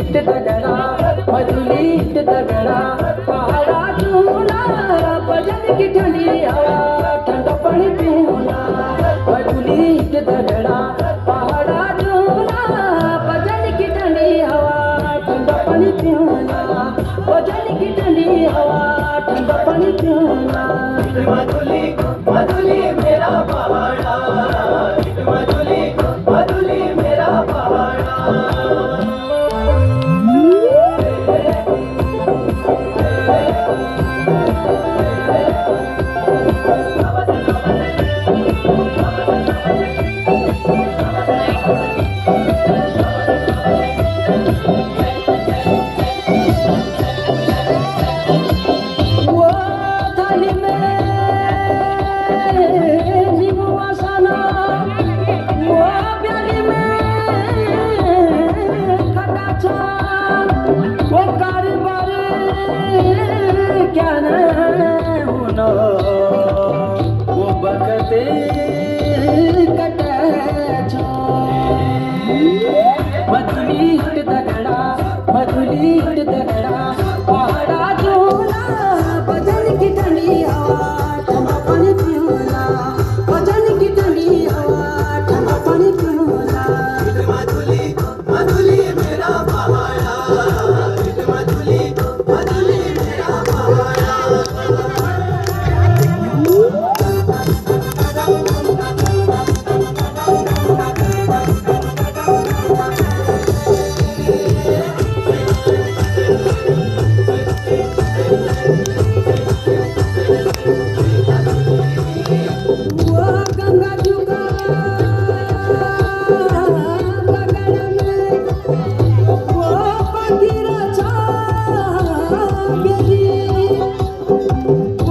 दगडा मधुलीत दगडा पहाडा झुला भजन की ठंडी हवा ठंड पाणी पिऊला मधुलीत दगडा पहाडा झुला भजन की ठंडी हवा ठंड पाणी पिऊला भजन की ठंडी हवा ठंड पाणी पिऊला मधुली मधुली मेरा पहाड़ा मधुली मधुली मेरा पहाड़ा मधुलीत दगडा